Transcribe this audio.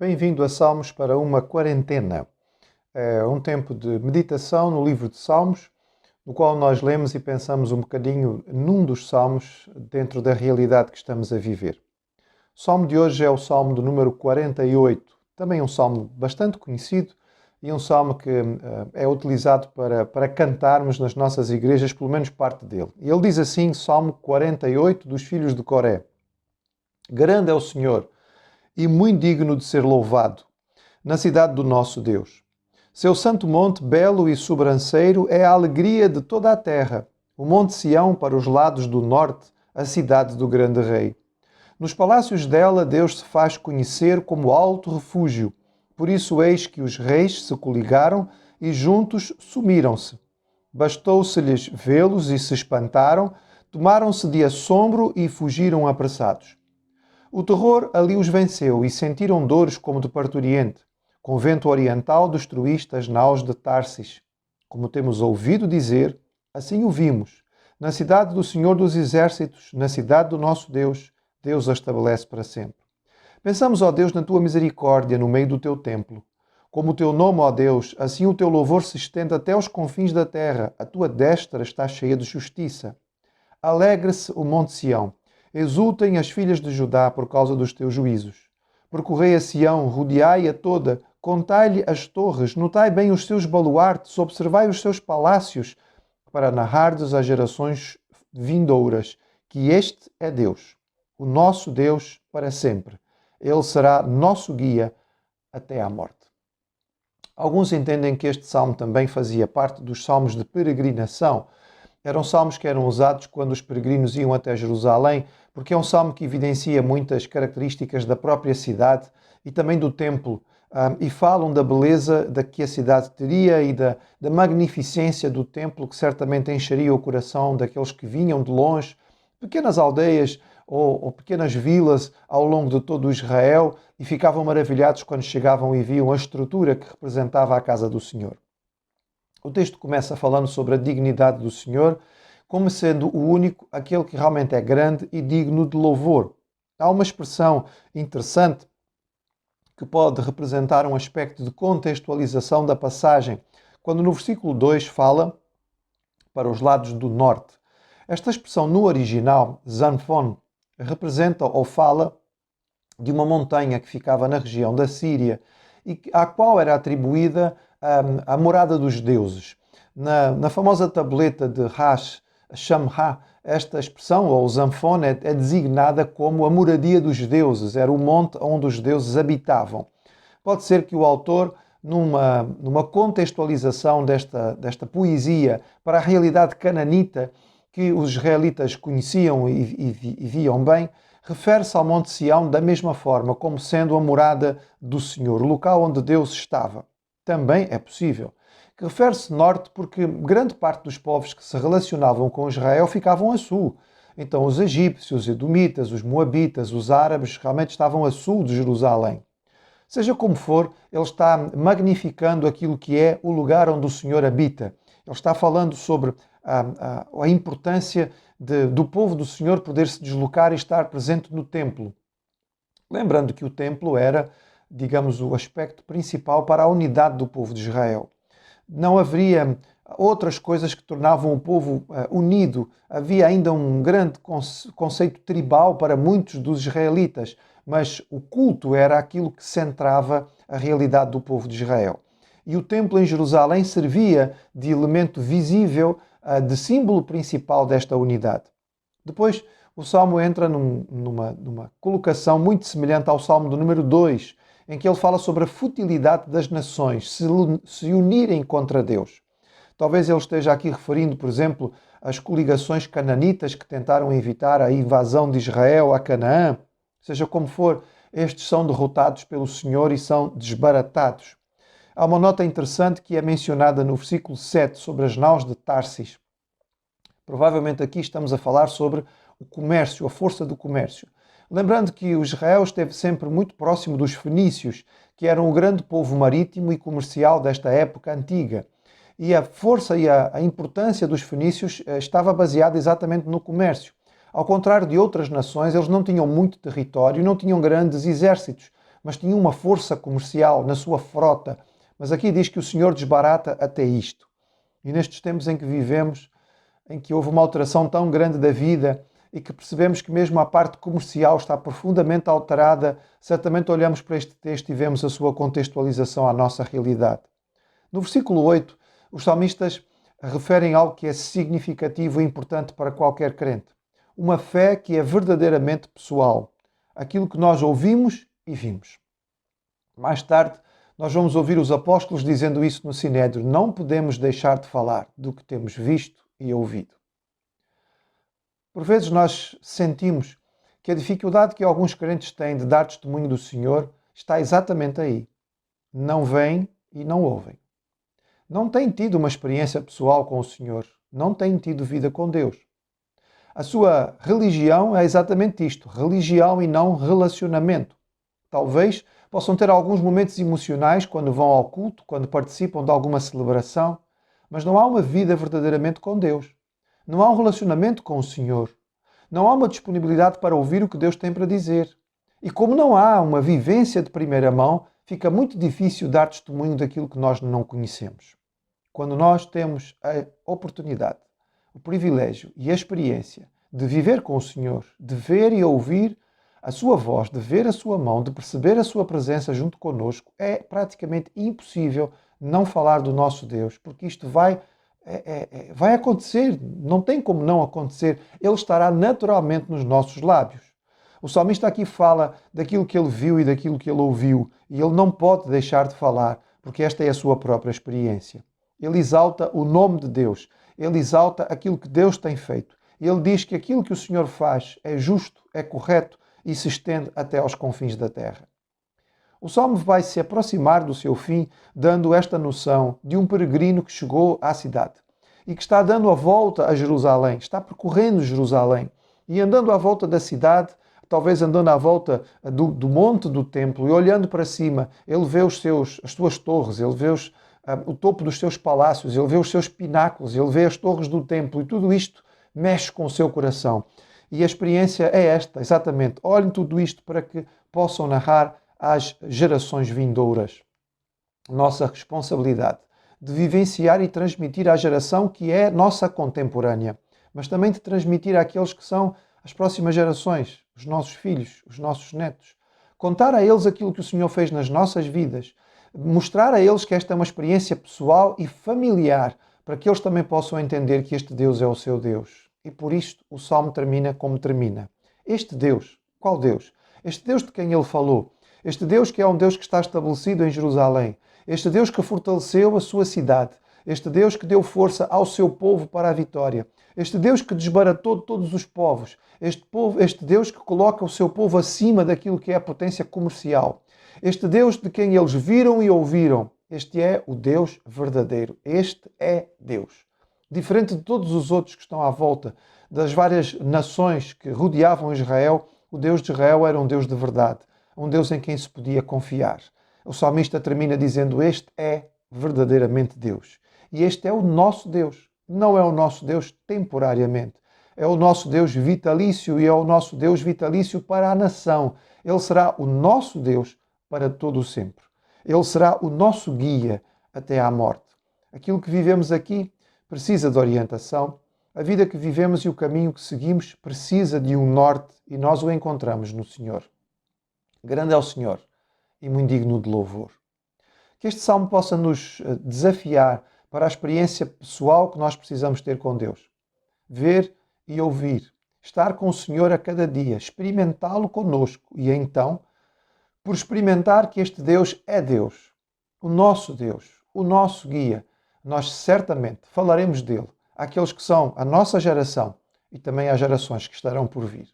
bem-vindo a Salmos para uma quarentena. É um tempo de meditação no livro de Salmos, no qual nós lemos e pensamos um bocadinho num dos Salmos dentro da realidade que estamos a viver. O Salmo de hoje é o Salmo do número 48, também um Salmo bastante conhecido e um Salmo que é utilizado para cantarmos nas nossas igrejas, pelo menos parte dele. E ele diz assim, Salmo 48 dos filhos de Coré: Grande é o Senhor e muito digno de ser louvado, na cidade do nosso Deus. Seu santo monte, belo e sobranceiro, é a alegria de toda a terra. O monte Sião, para os lados do norte, a cidade do grande rei. Nos palácios dela, Deus se faz conhecer como alto refúgio. Por isso eis que os reis se coligaram e juntos sumiram-se. Bastou-se-lhes vê-los e se espantaram, tomaram-se de assombro e fugiram apressados. O terror ali os venceu e sentiram dores como de parturiente. Com vento oriental destruíste as naus de Tarsis. Como temos ouvido dizer, assim o vimos. Na cidade do Senhor dos Exércitos, na cidade do nosso Deus, Deus a estabelece para sempre. Pensamos, ó Deus, na tua misericórdia no meio do teu templo. Como o teu nome, ó Deus, assim o teu louvor se estende até aos confins da terra. A tua destra está cheia de justiça. Alegre-se o monte Sião. Exultem as filhas de Judá por causa dos teus juízos. Percorrei a Sião, rodeai-a toda, contai-lhe as torres, notai bem os seus baluartes, observai os seus palácios, para narrardes às gerações vindouras que este é Deus, o nosso Deus para sempre. Ele será nosso guia até à morte. Alguns entendem que este salmo também fazia parte dos salmos de peregrinação. Eram salmos que eram usados quando os peregrinos iam até Jerusalém, porque é um salmo que evidencia muitas características da própria cidade e também do templo, e falam da beleza da que a cidade teria e da magnificência do templo, que certamente encheria o coração daqueles que vinham de longe, pequenas aldeias ou pequenas vilas ao longo de todo o Israel, e ficavam maravilhados quando chegavam e viam a estrutura que representava a casa do Senhor. O texto começa falando sobre a dignidade do Senhor, como sendo o único, aquele que realmente é grande e digno de louvor. Há uma expressão interessante que pode representar um aspecto de contextualização da passagem, quando no versículo 2 fala para os lados do norte. Esta expressão no original, Zanfon, representa ou fala de uma montanha que ficava na região da Síria e à qual era atribuída a morada dos deuses. Na famosa tableta de Shamha, esta expressão, ou Zanfon, é designada como a moradia dos deuses, era o monte onde os deuses habitavam. Pode ser que o autor, numa contextualização desta poesia para a realidade cananita, que os israelitas conheciam e viam bem, refere-se ao Monte Sião da mesma forma, como sendo a morada do Senhor, o local onde Deus estava. Também é possível que refere-se norte porque grande parte dos povos que se relacionavam com Israel ficavam a sul. Então os egípcios, os edomitas, os moabitas, os árabes realmente estavam a sul de Jerusalém. Seja como for, ele está magnificando aquilo que é o lugar onde o Senhor habita. Ele está falando sobre a importância do povo do Senhor poder se deslocar e estar presente no templo. Lembrando que o templo era, digamos, o aspecto principal para a unidade do povo de Israel. Não haveria outras coisas que tornavam o povo unido. Havia ainda um grande conceito tribal para muitos dos israelitas, mas o culto era aquilo que centrava a realidade do povo de Israel. E o templo em Jerusalém servia de elemento visível, de símbolo principal desta unidade. Depois, o Salmo entra numa colocação muito semelhante ao Salmo do número 2, em que ele fala sobre a futilidade das nações se unirem contra Deus. Talvez ele esteja aqui referindo, por exemplo, às coligações cananitas que tentaram evitar a invasão de Israel a Canaã. Seja como for, estes são derrotados pelo Senhor e são desbaratados. Há uma nota interessante que é mencionada no versículo 7 sobre as naus de Tarsis. Provavelmente aqui estamos a falar sobre o comércio, a força do comércio. Lembrando que o Israel esteve sempre muito próximo dos fenícios, que eram o grande povo marítimo e comercial desta época antiga. E a força e a importância dos fenícios estava baseada exatamente no comércio. Ao contrário de outras nações, eles não tinham muito território, não tinham grandes exércitos, mas tinham uma força comercial na sua frota. Mas aqui diz que o Senhor desbarata até isto. E nestes tempos em que vivemos, em que houve uma alteração tão grande da vida e que percebemos que mesmo a parte comercial está profundamente alterada, certamente olhamos para este texto e vemos a sua contextualização à nossa realidade. No versículo 8, os salmistas referem algo que é significativo e importante para qualquer crente. Uma fé que é verdadeiramente pessoal. Aquilo que nós ouvimos e vimos. Mais tarde, nós vamos ouvir os apóstolos dizendo isso no Sinédrio. Não podemos deixar de falar do que temos visto e ouvido. Por vezes nós sentimos que a dificuldade que alguns crentes têm de dar testemunho do Senhor está exatamente aí. Não veem e não ouvem. Não têm tido uma experiência pessoal com o Senhor. Não têm tido vida com Deus. A sua religião é exatamente isto. Religião e não relacionamento. Talvez possam ter alguns momentos emocionais quando vão ao culto, quando participam de alguma celebração, mas não há uma vida verdadeiramente com Deus. Não há um relacionamento com o Senhor. Não há uma disponibilidade para ouvir o que Deus tem para dizer. E como não há uma vivência de primeira mão, fica muito difícil dar testemunho daquilo que nós não conhecemos. Quando nós temos a oportunidade, o privilégio e a experiência de viver com o Senhor, de ver e ouvir a sua voz, de ver a sua mão, de perceber a sua presença junto conosco, é praticamente impossível não falar do nosso Deus, porque isto vai acontecer, não tem como não acontecer, Ele estará naturalmente nos nossos lábios. O salmista aqui fala daquilo que ele viu e daquilo que ele ouviu, e ele não pode deixar de falar, porque esta é a sua própria experiência. Ele exalta o nome de Deus, ele exalta aquilo que Deus tem feito. Ele diz que aquilo que o Senhor faz é justo, é correto e se estende até aos confins da terra. O Salmo vai se aproximar do seu fim, dando esta noção de um peregrino que chegou à cidade e que está dando a volta a Jerusalém, está percorrendo Jerusalém e andando à volta da cidade, talvez andando à volta do monte do templo e olhando para cima, ele vê as suas torres, ele vê o topo dos seus palácios, ele vê os seus pináculos, ele vê as torres do templo e tudo isto mexe com o seu coração. E a experiência é esta, exatamente. Olhem tudo isto para que possam narrar às gerações vindouras. Nossa responsabilidade de vivenciar e transmitir à geração que é nossa contemporânea, mas também de transmitir àqueles que são as próximas gerações, os nossos filhos, os nossos netos. Contar a eles aquilo que o Senhor fez nas nossas vidas, mostrar a eles que esta é uma experiência pessoal e familiar, para que eles também possam entender que este Deus é o seu Deus. E por isto o Salmo termina como termina. Este Deus, qual Deus? Este Deus de quem ele falou. Este Deus que é um Deus que está estabelecido em Jerusalém. Este Deus que fortaleceu a sua cidade. Este Deus que deu força ao seu povo para a vitória. Este Deus que desbaratou todos os povos. Este Deus que coloca o seu povo acima daquilo que é a potência comercial. Este Deus de quem eles viram e ouviram. Este é o Deus verdadeiro. Este é Deus. Diferente de todos os outros que estão à volta, das várias nações que rodeavam Israel, o Deus de Israel era um Deus de verdade. Um Deus em quem se podia confiar. O salmista termina dizendo: este é verdadeiramente Deus. E este é o nosso Deus. Não é o nosso Deus temporariamente. É o nosso Deus vitalício e é o nosso Deus vitalício para a nação. Ele será o nosso Deus para todo o sempre. Ele será o nosso guia até à morte. Aquilo que vivemos aqui precisa de orientação. A vida que vivemos e o caminho que seguimos precisa de um norte e nós o encontramos no Senhor. Grande é o Senhor e muito digno de louvor. Que este salmo possa nos desafiar para a experiência pessoal que nós precisamos ter com Deus. Ver e ouvir. Estar com o Senhor a cada dia. Experimentá-lo conosco. E então, por experimentar que este Deus é Deus, o nosso guia, nós certamente falaremos dele àqueles que são a nossa geração e também às gerações que estarão por vir.